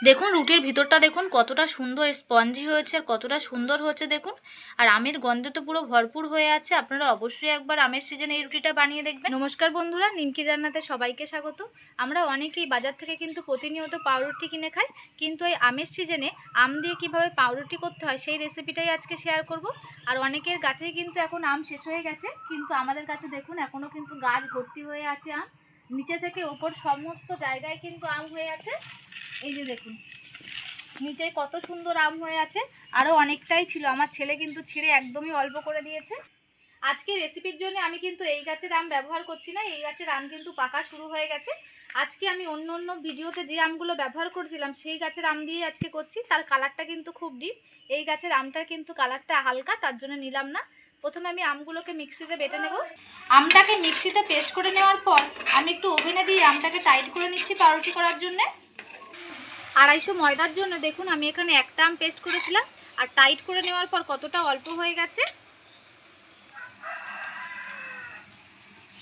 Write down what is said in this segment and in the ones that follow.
দেখুন রুটির ভিতরটা দেখুন কতটা সুন্দর স্পঞ্জি হয়েছে আর কতটা সুন্দর হচ্ছে দেখুন। আর আমের গন্ধে তো পুরো ভরপুর হয়ে আছে। আপনারা অবশ্যই একবার আমের সিজনে এই রুটিটা বানিয়ে দেখবেন। নমস্কার বন্ধুরা, নিমকি রান্নাতে সবাইকে স্বাগত। আমরা অনেকেই বাজার থেকে কিন্তু প্রতিনিয়ত পাউরুটি কিনে খাই, কিন্তু এই আমের সিজনে আম দিয়ে কিভাবে পাউরুটি করতে হয় সেই রেসিপিটাই আজকে শেয়ার করব। আর অনেকের গাছেই কিন্তু এখন আম শেষ হয়ে গেছে, কিন্তু আমাদের কাছে দেখুন এখনও কিন্তু গাছ ভর্তি হয়ে আছে আম। নিচে থেকে উপর সমস্ত জায়গায় কিন্তু আম হয়ে আছে। এই যে দেখুন নিচে কত সুন্দর আম হয়ে আছে। আরও অনেকটাই ছিল, আমার ছেলে কিন্তু ছিঁড়ে একদমই অল্প করে দিয়েছে। আজকে রেসিপির জন্য আমি কিন্তু এই গাছের আম ব্যবহার করছি না, এই গাছের আম কিন্তু পাকা শুরু হয়ে গেছে। আজকে আমি অন্য অন্য ভিডিওতে যে আমগুলো ব্যবহার করছিলাম সেই গাছের আম দিয়ে আজকে করছি। তার কালারটা কিন্তু খুব ডিপ, এই গাছের আমটার কিন্তু কালারটা হালকা, তার জন্য নিলাম না। প্রথমে আমি আমগুলোকে মিক্সিতে বেটে নেব। আমটাকে মিক্সিতে পেস্ট করে নেওয়ার পর আমি একটু ওভেনে দিয়ে আমটাকে টাইট করে নিচ্ছি পাউরুটি করার জন্যে। 250 ময়দার জন্য দেখুন আমি এখানে একটা আম পেস্ট করেছিলাম, আর টাইট করে নেওয়ার পর কতটা অল্প হয়ে গেছে।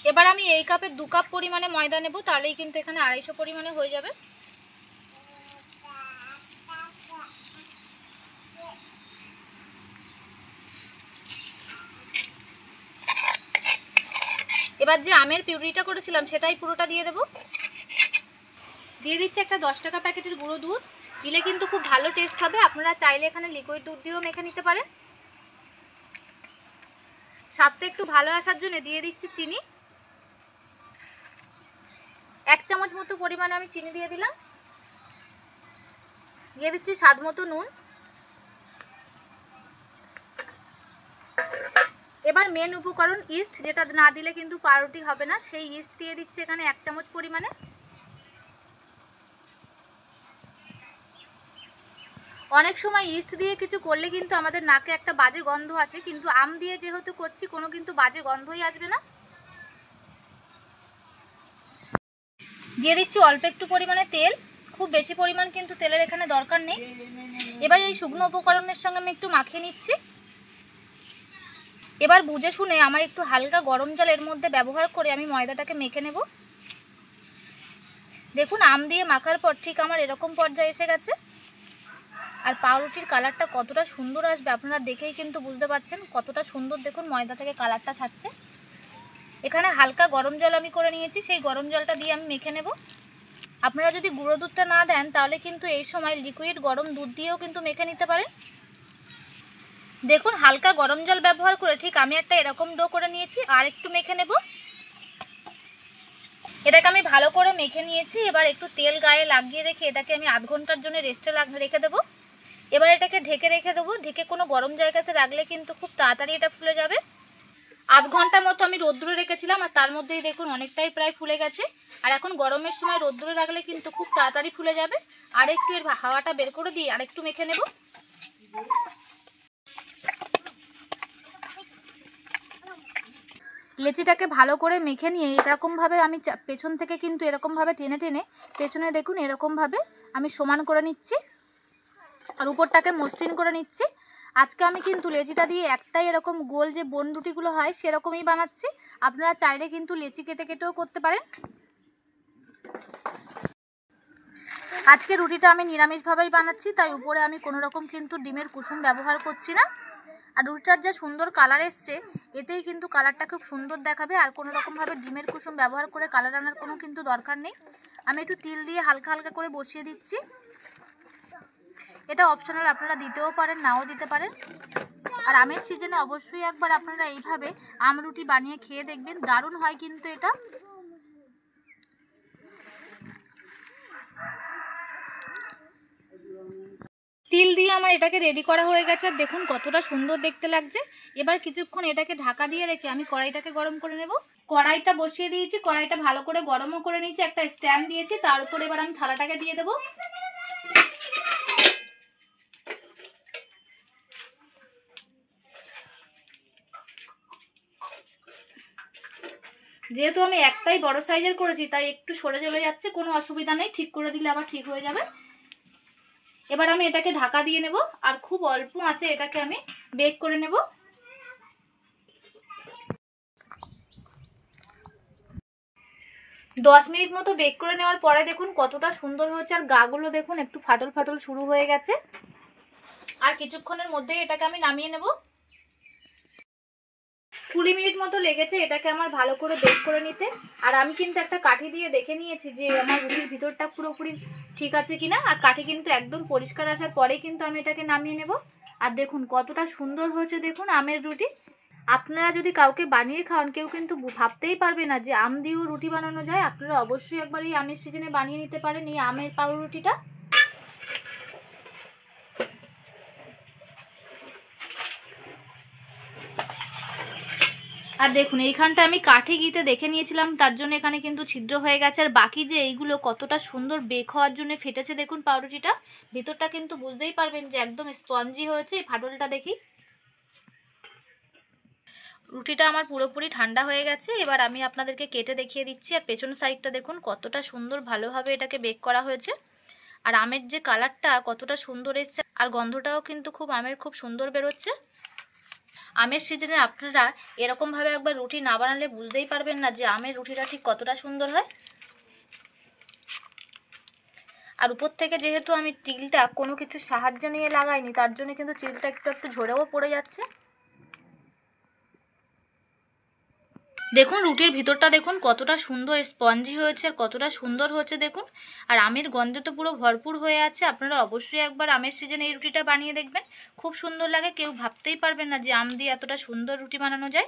এবার আমি এই কাপে 2 কাপ পরিমাণে ময়দা নেব, তাহলেই কিন্তু এখানে 250 পরিমাণে হয়ে যাবে। এবার যে আমের পিউরিটা করেছিলাম সেটাই পুরোটা দিয়ে দেব। দিয়ে দিচ্ছি একটা 10 টাকা প্যাকেটের গুঁড়ো দুধ, দিলে কিন্তু খুব ভালো টেস্ট হবে। আপনারা চাইলে এখানে লিকুইড দুধ দিয়েও মেখে নিতে পারেন। স্বাদটা একটু ভালো আসার জন্য দিয়ে দিচ্ছি চিনি। 1 চামচ মতো পরিমাণে আমি চিনি দিয়ে দিলাম। দিয়ে দিচ্ছি স্বাদ মতো নুন। এবার মেন উপকরণ ইস্ট, যেটা না দিলে কিন্তু পাউরুটি হবে না, সেই ইস্ট দিয়ে দিচ্ছি এখানে 1 চামচ পরিমাণে। অনেক সময় ইস্ট দিয়ে কিছু করলে কিন্তু আমাদের নাকে একটা বাজে গন্ধ আসে, কিন্তু আম দিয়ে যেহেতু করছি কোনো কিন্তু বাজে গন্ধই আসবে না। দিয়ে দিচ্ছি অল্প একটু পরিমাণে তেল, খুব বেশি পরিমাণ কিন্তু তেলের এখানে দরকার নেই। এবার এই শুকনো উপকরণের সঙ্গে আমি একটু মাখিয়ে নিচ্ছি। এবার বুঝে শুনে আমার একটু হালকা গরম জল এর মধ্যে ব্যবহার করে আমি ময়দাটাকে মেখে নেব। দেখুন আম দিয়ে মাখার পর ঠিক আমার এরকম পর্যায়ে এসে গেছে। আর পাউরুটির কালারটা কতটা সুন্দর আসবে আপনারা দেখেই কিন্তু বুঝতে পারছেন কতটা সুন্দর। দেখুন ময়দা থেকে কালারটা ছাড়ছে। এখানে হালকা গরম জল আমি করে নিয়েছি, সেই গরম জলটা দিয়ে আমি মেখে নেব। আপনারা যদি গুঁড়ো দুধটা না দেন তাহলে কিন্তু এই সময় লিকুইড গরম দুধ দিয়েও কিন্তু মেখে নিতে পারেন। দেখুন হালকা গরম জল ব্যবহার করে ঠিক আমি একটা এরকম ডো করে নিয়েছি, আর একটু মেখে নেব। এটাকে আমি ভালো করে মেখে নিয়েছি। এবার একটু তেল গায়ে লাগিয়ে রেখে এটাকে আমি আধ ঘন্টার জন্য রেস্টে রেখে দেবো। এবার এটাকে ঢেকে রেখে দেবো। ঢেকে কোনো গরম জায়গাতে রাখলে কিন্তু খুব তাড়াতাড়ি এটা ফুলে যাবে। আধ ঘন্টা মতো আমি রোদ্দুরে রেখেছিলাম, আর তার মধ্যেই দেখুন অনেকটাই প্রায় ফুলে গেছে। আর এখন গরমের সময় রোদ্দুরে রাখলে কিন্তু খুব তাড়াতাড়ি ফুলে যাবে। আর একটু এর হাওয়াটা বের করে দিয়ে আর একটু মেখে নেব। লেচিটাকে ভালো করে মেখে নিয়ে এরকমভাবে আমি পেছন থেকে কিন্তু এরকমভাবে টেনে টেনে পেছনে দেখুন এরকমভাবে আমি সমান করে নিচ্ছি, আর উপরটাকে মসৃণ করে নিচ্ছি। আজকে আমি কিন্তু লেচিটা দিয়ে একটাই এরকম গোল যে বোন রুটিগুলো হয় সেরকমই বানাচ্ছি। আপনারা চাইলে কিন্তু লেচি কেটে কেটেও করতে পারেন। আজকে রুটিটা আমি নিরামিষভাবেই বানাচ্ছি, তাই উপরে আমি কোনো রকম কিন্তু ডিমের কুসুম ব্যবহার করছি না। আর রুটিটার যে সুন্দর কালার এসছে এতেই কিন্তু কালারটা খুব সুন্দর দেখাবে। আর কোনো রকমভাবে ডিমের কুসুম ব্যবহার করে কালার আনার কোনো কিন্তু দরকার নেই। আমি একটু তিল দিয়ে হালকা হালকা করে বসিয়ে দিচ্ছি। এটা অপশনাল, আপনারা দিতেও পারেন নাও দিতে পারেন। আর আমের সিজনে অবশ্যই একবার আপনারা এইভাবে আম রুটি বানিয়ে খেয়ে দেখবেন, দারুণ হয় কিন্তু এটা। তিল দিয়ে আমার এটাকে রেডি করা হয়ে গেছে, আর দেখুন কতটা সুন্দর দেখতে লাগছে। এবার কিছুক্ষণ এটাকে ঢাকা দিয়ে রেখে আমি কড়াইটাকে গরম করে নেব। কড়াইটা বসিয়ে দিয়েছি, কড়াইটা ভালো করে গরমও করে নিয়েছি, একটা স্ট্যান্ড দিয়েছি, তার উপর এবার আমি থালাটাকে দিয়ে দেবো। যেহেতু আমি একটাই বড় সাইজের করেছি তাই একটু সরে চলে যাচ্ছে, কোনো অসুবিধা নেই, ঠিক করে দিলে আবার ঠিক হয়ে যাবে। এবার আমি এটাকে ঢাকা দিয়ে নেব, আর খুব অল্প আঁচে এটাকে আমি বেক করে নেব। 10 মিনিট মতো বেক করে নেওয়ার পরে দেখুন কতটা সুন্দর হয়েছে, আর গাগুলো দেখুন একটু ফাটল ফাটল শুরু হয়ে গেছে। আর কিছুক্ষণের মধ্যেই এটাকে আমি নামিয়ে নেব। 20 মিনিট মতো লেগেছে এটাকে আমার ভালো করে বেক করে নিতে। আর আমি কিন্তু একটা কাঠি দিয়ে দেখে নিয়েছি যে আমার রুটির ভিতরটা পুরোপুরি ঠিক আছে কিনা। আর কাঠি কিন্তু একদম পরিষ্কার আসার পরেই কিন্তু আমি এটাকে নামিয়ে নেব। আর দেখুন কতটা সুন্দর হয়েছে দেখুন আমের রুটি। আপনারা যদি কাউকে বানিয়ে খাওয়ান, কেউ কিন্তু ভাবতেই পারবে না যে আম দিয়েও রুটি বানানো যায়। আপনারা অবশ্যই একবার এই আমের সিজনে বানিয়ে নিতে পারেন এই আমের পাউরুটিটা। আর দেখুন এইখানটা আমি কাঠি গিতে দেখে নিয়েছিলাম, তার জন্য এখানে কিন্তু ছিদ্র হয়ে গেছে। আর বাকি যে এইগুলো কতটা সুন্দর বেক হওয়ার জন্য ফেটেছে দেখুন পাউরুটিটা, ভিতরটা কিন্তু বুঝতেই পারবেন যে একদম স্পঞ্জি হয়েছে। এই ফাটলটা দেখি। রুটিটা আমার পুরোপুরি ঠান্ডা হয়ে গেছে, এবার আমি আপনাদেরকে কেটে দেখিয়ে দিচ্ছি। আর পেছন সাইডটা দেখুন কতটা সুন্দর ভালোভাবে এটাকে বেক করা হয়েছে। আর আমের যে কালারটা কতটা সুন্দর এসছে, আর গন্ধটাও কিন্তু আমের খুব সুন্দর বেরোচ্ছে। আমের সিজনে আপনারা এরকমভাবে একবার রুটি না বানালে বুঝতেই পারবেন না যে আমের রুটিটা ঠিক কতটা সুন্দর হয়। আর উপর থেকে যেহেতু আমি তিলটা কোনো কিছু সাহায্য নিয়ে লাগাইনি, তার জন্য কিন্তু তিলটা একটু একটু ঝরেও পড়ে যাচ্ছে। দেখুন রুটির ভিতরটা দেখুন কতটা সুন্দর স্পঞ্জি হয়েছে, আর কতটা সুন্দর হচ্ছে দেখুন। আর আমের গন্ধে তো পুরো ভরপুর হয়ে আছে। আপনারা অবশ্যই একবার আমের সিজনে এই রুটিটা বানিয়ে দেখবেন, খুব সুন্দর লাগে। কেউ ভাবতেই পারবেন না যে আম দিয়ে এতটা সুন্দর রুটি বানানো যায়।